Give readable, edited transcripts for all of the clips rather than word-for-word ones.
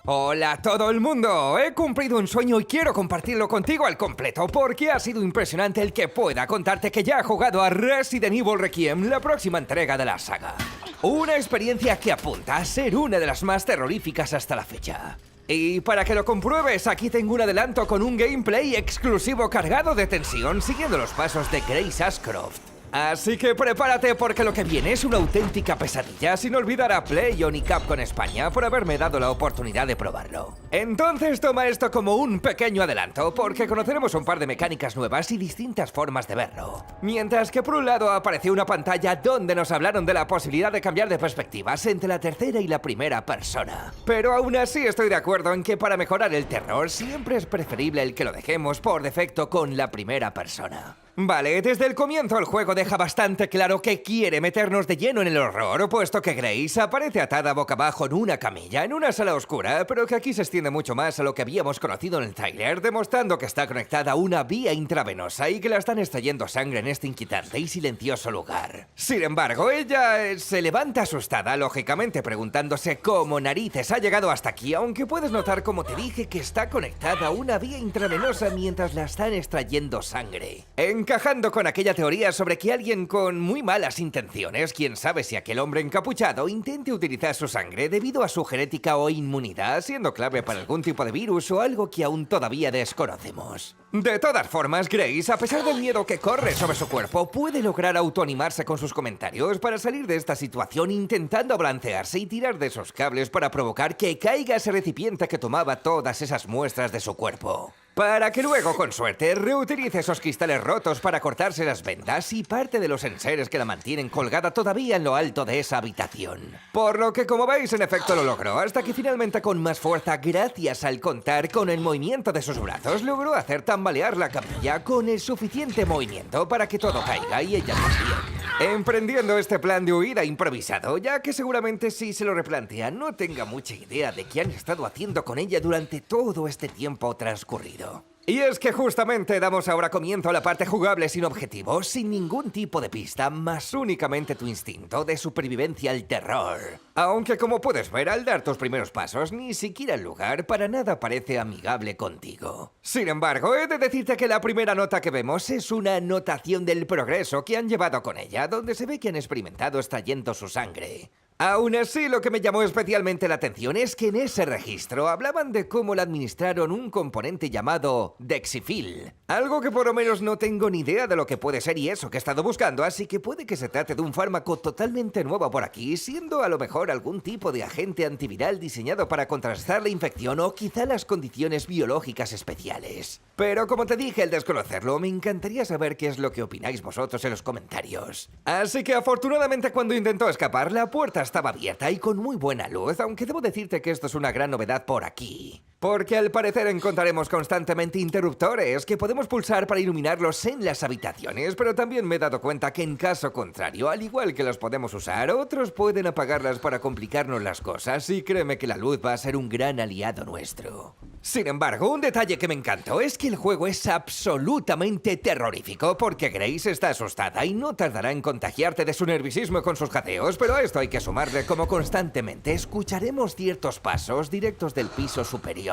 Hola a todo el mundo, he cumplido un sueño y quiero compartirlo contigo al completo porque ha sido impresionante el que pueda contarte que ya he jugado a Resident Evil Requiem, la próxima entrega de la saga. Una experiencia que apunta a ser una de las más terroríficas hasta la fecha. Y para que lo compruebes, aquí tengo un adelanto con un gameplay exclusivo cargado de tensión siguiendo los pasos de Grace Ashcroft. Así que prepárate porque lo que viene es una auténtica pesadilla, sin olvidar a PlayOn y Capcom España por haberme dado la oportunidad de probarlo. Entonces toma esto como un pequeño adelanto porque conoceremos un par de mecánicas nuevas y distintas formas de verlo. Mientras que por un lado apareció una pantalla donde nos hablaron de la posibilidad de cambiar de perspectivas entre la tercera y la primera persona. Pero aún así estoy de acuerdo en que para mejorar el terror siempre es preferible el que lo dejemos por defecto con la primera persona. Vale, desde el comienzo el juego deja bastante claro que quiere meternos de lleno en el horror, puesto que Grace aparece atada boca abajo en una camilla, en una sala oscura, pero que aquí se extiende mucho más a lo que habíamos conocido en el tráiler, demostrando que está conectada a una vía intravenosa y que la están extrayendo sangre en este inquietante y silencioso lugar. Sin embargo, ella se levanta asustada, lógicamente preguntándose cómo narices ha llegado hasta aquí, aunque puedes notar, como te dije, que está conectada a una vía intravenosa mientras la están extrayendo sangre. Encajando con aquella teoría sobre que alguien con muy malas intenciones, quién sabe si aquel hombre encapuchado, intente utilizar su sangre debido a su genética o inmunidad, siendo clave para algún tipo de virus o algo que aún todavía desconocemos. De todas formas, Grace, a pesar del miedo que corre sobre su cuerpo, puede lograr autoanimarse con sus comentarios para salir de esta situación intentando balancearse y tirar de esos cables para provocar que caiga ese recipiente que tomaba todas esas muestras de su cuerpo. Para que luego, con suerte, reutilice esos cristales rotos para cortarse las vendas y parte de los enseres que la mantienen colgada todavía en lo alto de esa habitación. Por lo que, como veis, en efecto lo logró, hasta que finalmente con más fuerza, gracias al contar con el movimiento de sus brazos, logró hacer tambalear la camilla con el suficiente movimiento para que todo caiga y ella también. Emprendiendo este plan de huida improvisado, ya que seguramente si se lo replantea no tenga mucha idea de qué han estado haciendo con ella durante todo este tiempo transcurrido. Y es que justamente damos ahora comienzo a la parte jugable sin objetivo, sin ningún tipo de pista, más únicamente tu instinto de supervivencia al terror. Aunque como puedes ver, al dar tus primeros pasos, ni siquiera el lugar para nada parece amigable contigo. Sin embargo, he de decirte que la primera nota que vemos es una anotación del progreso que han llevado con ella, donde se ve que han experimentado extrayendo su sangre. Aún así, lo que me llamó especialmente la atención es que en ese registro hablaban de cómo le administraron un componente llamado Dexifil. Algo que por lo menos no tengo ni idea de lo que puede ser y eso que he estado buscando, así que puede que se trate de un fármaco totalmente nuevo por aquí, siendo a lo mejor algún tipo de agente antiviral diseñado para contrarrestar la infección o quizá las condiciones biológicas especiales. Pero como te dije al desconocerlo, me encantaría saber qué es lo que opináis vosotros en los comentarios. Así que afortunadamente cuando intentó escapar, la puerta estaba abierta y con muy buena luz, aunque debo decirte que esto es una gran novedad por aquí. Porque al parecer encontraremos constantemente interruptores que podemos pulsar para iluminarlos en las habitaciones, pero también me he dado cuenta que en caso contrario, al igual que los podemos usar, otros pueden apagarlas para complicarnos las cosas y créeme que la luz va a ser un gran aliado nuestro. Sin embargo, un detalle que me encantó es que el juego es absolutamente terrorífico porque Grace está asustada y no tardará en contagiarte de su nerviosismo con sus jadeos, pero a esto hay que sumarle como constantemente escucharemos ciertos pasos directos del piso superior.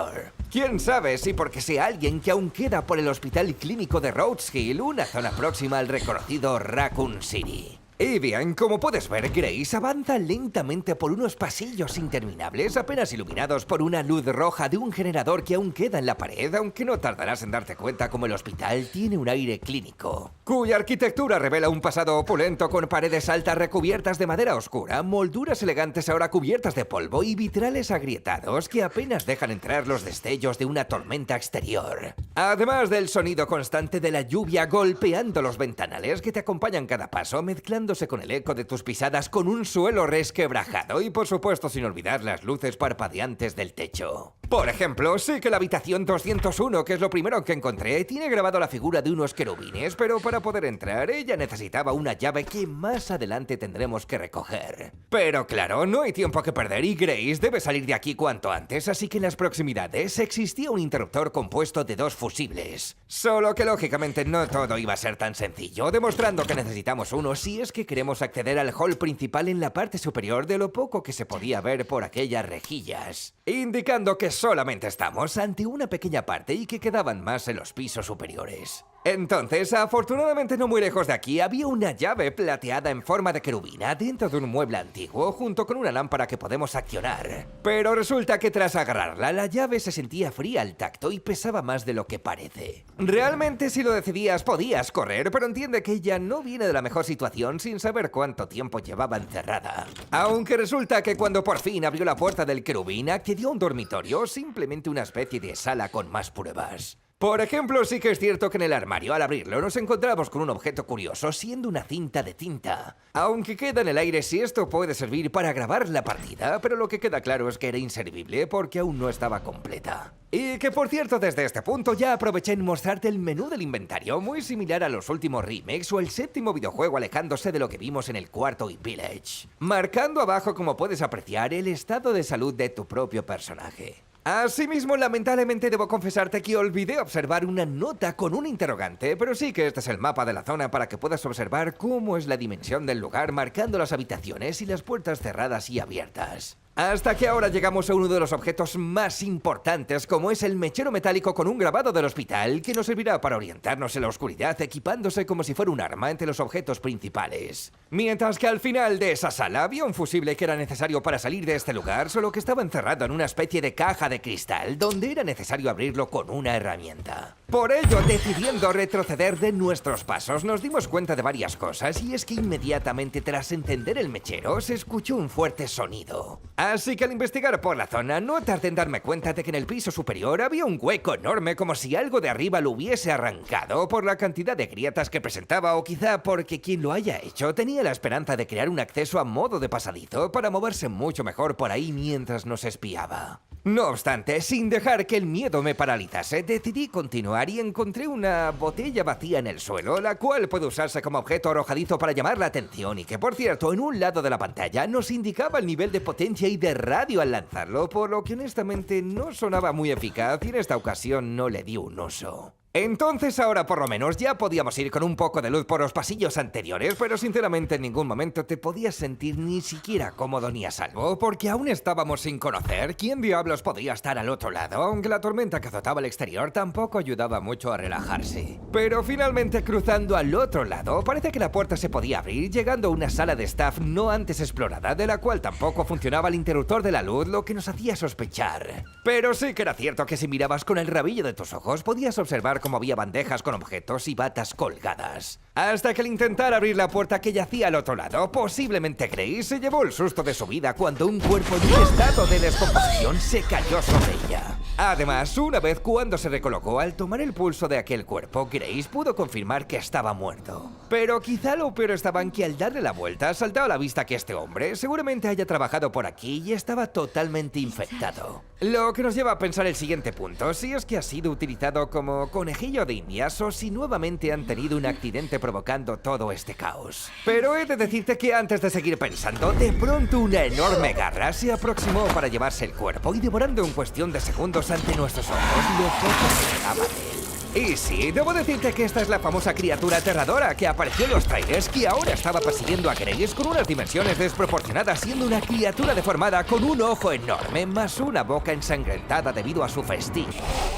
Quién sabe si porque sea alguien que aún queda por el hospital clínico de Rhodes Hill, una zona próxima al reconocido Raccoon City. Y bien, como puedes ver, Grace avanza lentamente por unos pasillos interminables apenas iluminados por una luz roja de un generador que aún queda en la pared, aunque no tardarás en darte cuenta como el hospital tiene un aire clínico, cuya arquitectura revela un pasado opulento con paredes altas recubiertas de madera oscura, molduras elegantes ahora cubiertas de polvo y vitrales agrietados que apenas dejan entrar los destellos de una tormenta exterior. Además del sonido constante de la lluvia golpeando los ventanales que te acompañan cada paso, mezclando con el eco de tus pisadas con un suelo resquebrajado y por supuesto sin olvidar las luces parpadeantes del techo. Por ejemplo, sé que la habitación 201, que es lo primero que encontré, tiene grabado la figura de unos querubines, pero para poder entrar ella necesitaba una llave que más adelante tendremos que recoger. Pero claro, no hay tiempo que perder y Grace debe salir de aquí cuanto antes, así que en las proximidades existía un interruptor compuesto de 2 fusibles. Solo que lógicamente no todo iba a ser tan sencillo, demostrando que necesitamos uno si es que queremos acceder al hall principal en la parte superior de lo poco que se podía ver por aquellas rejillas, indicando que solamente estamos ante una pequeña parte y que quedaban más en los pisos superiores. Entonces, afortunadamente no muy lejos de aquí, había una llave plateada en forma de querubina dentro de un mueble antiguo junto con una lámpara que podemos accionar. Pero resulta que tras agarrarla, la llave se sentía fría al tacto y pesaba más de lo que parece. Realmente si lo decidías podías correr, pero entiende que ella no viene de la mejor situación sin saber cuánto tiempo llevaba encerrada. Aunque resulta que cuando por fin abrió la puerta del querubín, accedió a un dormitorio, simplemente una especie de sala con más pruebas. Por ejemplo, sí que es cierto que en el armario, al abrirlo, nos encontramos con un objeto curioso, siendo una cinta de tinta. Aunque queda en el aire si esto puede servir para grabar la partida, pero lo que queda claro es que era inservible porque aún no estaba completa. Y que por cierto, desde este punto ya aproveché en mostrarte el menú del inventario, muy similar a los últimos remakes o el 7º videojuego alejándose de lo que vimos en el 4º y Village, marcando abajo, como puedes apreciar, el estado de salud de tu propio personaje. Asimismo, lamentablemente debo confesarte que olvidé observar una nota con un interrogante, pero sí que este es el mapa de la zona para que puedas observar cómo es la dimensión del lugar, marcando las habitaciones y las puertas cerradas y abiertas. Hasta que ahora llegamos a uno de los objetos más importantes, como es el mechero metálico con un grabado del hospital, que nos servirá para orientarnos en la oscuridad, equipándose como si fuera un arma entre los objetos principales. Mientras que al final de esa sala había un fusible que era necesario para salir de este lugar, solo que estaba encerrado en una especie de caja de cristal, donde era necesario abrirlo con una herramienta. Por ello, decidiendo retroceder de nuestros pasos, nos dimos cuenta de varias cosas, y es que inmediatamente tras encender el mechero, se escuchó un fuerte sonido. Así que al investigar por la zona, no tardé en darme cuenta de que en el piso superior había un hueco enorme como si algo de arriba lo hubiese arrancado por la cantidad de grietas que presentaba o quizá porque quien lo haya hecho tenía la esperanza de crear un acceso a modo de pasadizo para moverse mucho mejor por ahí mientras nos espiaba. No obstante, sin dejar que el miedo me paralizase, decidí continuar y encontré una botella vacía en el suelo, la cual puede usarse como objeto arrojadizo para llamar la atención y que, por cierto, en un lado de la pantalla nos indicaba el nivel de potencia y de radio al lanzarlo, por lo que honestamente no sonaba muy eficaz y en esta ocasión no le di un uso. Entonces ahora por lo menos ya podíamos ir con un poco de luz por los pasillos anteriores, pero sinceramente en ningún momento te podías sentir ni siquiera cómodo ni a salvo, porque aún estábamos sin conocer quién diablos podía estar al otro lado, aunque la tormenta que azotaba el exterior tampoco ayudaba mucho a relajarse. Pero finalmente cruzando al otro lado, parece que la puerta se podía abrir, llegando a una sala de staff no antes explorada, de la cual tampoco funcionaba el interruptor de la luz, lo que nos hacía sospechar. Pero sí que era cierto que si mirabas con el rabillo de tus ojos, podías observar como había bandejas con objetos y batas colgadas. Hasta que al intentar abrir la puerta que yacía al otro lado, posiblemente Grace se llevó el susto de su vida cuando un cuerpo en un estado de descomposición se cayó sobre ella. Además, una vez cuando se recolocó al tomar el pulso de aquel cuerpo, Grace pudo confirmar que estaba muerto. Pero quizá lo peor estaba en que al darle la vuelta saltaba a la vista que este hombre seguramente haya trabajado por aquí y estaba totalmente infectado. Lo que nos lleva a pensar el siguiente punto, si es que ha sido utilizado como conejillo de indias o si nuevamente han tenido un accidente provocando todo este caos. Pero he de decirte que antes de seguir pensando, de pronto una enorme garra se aproximó para llevarse el cuerpo y devorando en cuestión de segundos ante nuestros ojos lo poco que quedaba de él. Y sí, debo decirte que esta es la famosa criatura aterradora que apareció en los trailers, que ahora estaba persiguiendo a Grace con unas dimensiones desproporcionadas, siendo una criatura deformada con un ojo enorme más una boca ensangrentada debido a su festín,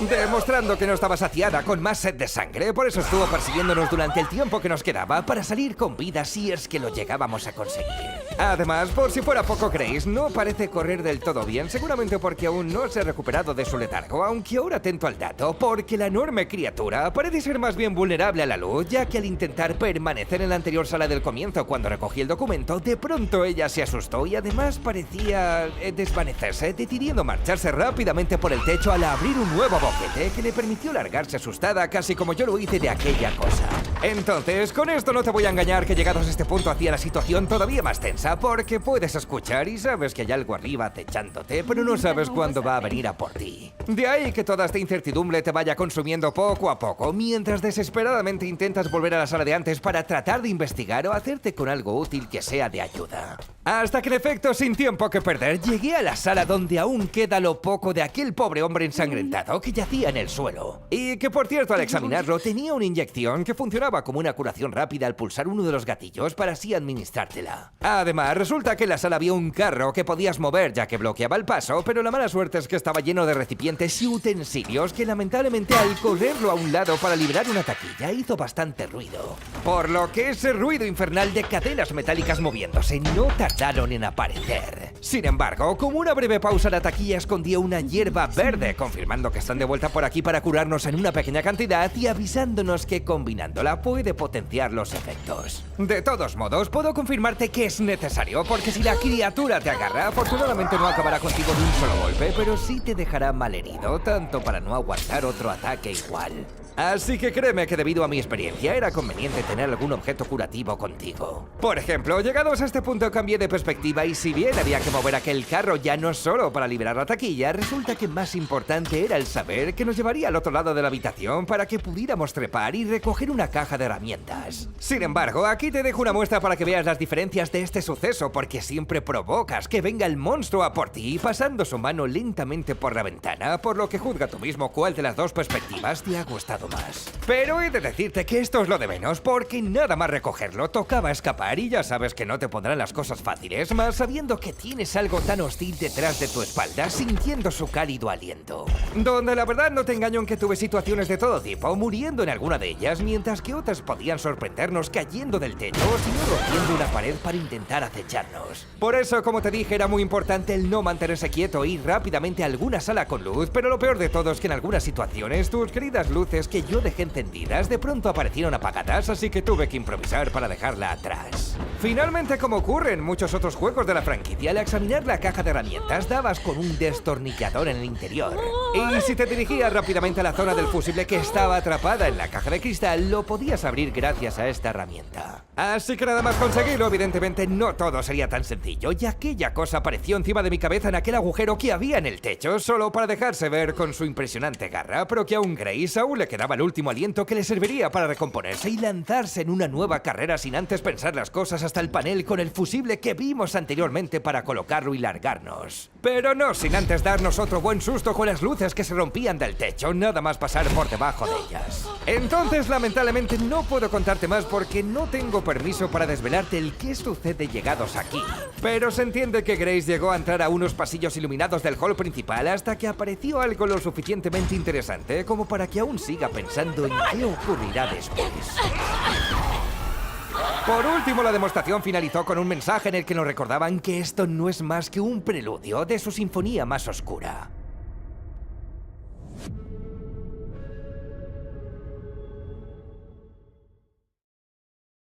demostrando que no estaba saciada con más sed de sangre. Por eso estuvo persiguiéndonos durante el tiempo que nos quedaba para salir con vida si es que lo llegábamos a conseguir. Además, por si fuera poco, Grace no parece correr del todo bien, seguramente porque aún no se ha recuperado de su letargo, aunque ahora atento al dato, porque la enorme criatura parece ser más bien vulnerable a la luz, ya que al intentar permanecer en la anterior sala del comienzo cuando recogí el documento, de pronto ella se asustó y además parecía desvanecerse, decidiendo marcharse rápidamente por el techo al abrir un nuevo boquete que le permitió largarse asustada, casi como yo lo hice de aquella cosa. Entonces, con esto no te voy a engañar que llegados a este punto hacía la situación todavía más tensa, porque puedes escuchar y sabes que hay algo arriba acechándote, pero no sabes cuándo va a venir a por ti. De ahí que toda esta incertidumbre te vaya consumiendo poco a poco, mientras desesperadamente intentas volver a la sala de antes para tratar de investigar o hacerte con algo útil que sea de ayuda. Hasta que en efecto, sin tiempo que perder, llegué a la sala donde aún queda lo poco de aquel pobre hombre ensangrentado que yacía en el suelo. Y que por cierto, al examinarlo, tenía una inyección que funcionaba como una curación rápida al pulsar uno de los gatillos para así administrártela. Además, resulta que en la sala había un carro que podías mover ya que bloqueaba el paso, pero la mala suerte es que estaba lleno de recipientes y utensilios que lamentablemente al correrlo a un lado para liberar una taquilla hizo bastante ruido. Por lo que ese ruido infernal de cadenas metálicas moviéndose no tardaron en aparecer. Sin embargo, como una breve pausa, la taquilla escondía una hierba verde, confirmando que están de vuelta por aquí para curarnos en una pequeña cantidad y avisándonos que combinándola puede potenciar los efectos. De todos modos, puedo confirmarte que es necesario, porque si la criatura te agarra, afortunadamente no acabará contigo de un solo golpe, pero sí te dejará malherido, tanto para no aguantar otro ataque igual. Así que créeme que debido a mi experiencia era conveniente tener algún objeto curativo contigo. Por ejemplo, llegados a este punto cambié de perspectiva y si bien había que mover aquel carro ya no solo para liberar la taquilla, resulta que más importante era el saber que nos llevaría al otro lado de la habitación para que pudiéramos trepar y recoger una caja de herramientas. Sin embargo, aquí te dejo una muestra para que veas las diferencias de este suceso, porque siempre provocas que venga el monstruo a por ti pasando su mano lentamente por la ventana, por lo que juzga tú mismo cuál de las dos perspectivas te ha gustado más. Pero he de decirte que esto es lo de menos, porque nada más recogerlo tocaba escapar y ya sabes que no te pondrán las cosas fáciles, más sabiendo que tienes algo tan hostil detrás de tu espalda, sintiendo su cálido aliento. Donde la verdad no te engaño en que tuve situaciones de todo tipo, muriendo en alguna de ellas, mientras que otras podían sorprendernos cayendo del techo o si no rompiendo una pared para intentar acecharnos. Por eso, como te dije, era muy importante el no mantenerse quieto e ir rápidamente a alguna sala con luz, pero lo peor de todo es que en algunas situaciones tus queridas luces que yo dejé encendidas de pronto aparecieron apagadas, así que tuve que improvisar para dejarla atrás. Finalmente, como ocurre en muchos otros juegos de la franquicia, al examinar la caja de herramientas dabas con un destornillador en el interior. Y si te dirigías rápidamente a la zona del fusible que estaba atrapada en la caja de cristal, lo podías abrir gracias a esta herramienta. Así que nada más conseguirlo, evidentemente no todo sería tan sencillo, y aquella cosa apareció encima de mi cabeza en aquel agujero que había en el techo, solo para dejarse ver con su impresionante garra, pero que aún Grace aún le quedaba el último aliento que le serviría para recomponerse y lanzarse en una nueva carrera sin antes pensar las cosas hasta el panel con el fusible que vimos anteriormente para colocarlo y largarnos. Pero no sin antes darnos otro buen susto con las luces que se rompían del techo, nada más pasar por debajo de ellas. Entonces, lamentablemente no puedo contarte más porque no tengo permiso para desvelarte el qué sucede llegados aquí. Pero se entiende que Grace llegó a entrar a unos pasillos iluminados del hall principal hasta que apareció algo lo suficientemente interesante como para que aún siga pensando en qué ocurrirá después. Por último, la demostración finalizó con un mensaje en el que nos recordaban que esto no es más que un preludio de su sinfonía más oscura.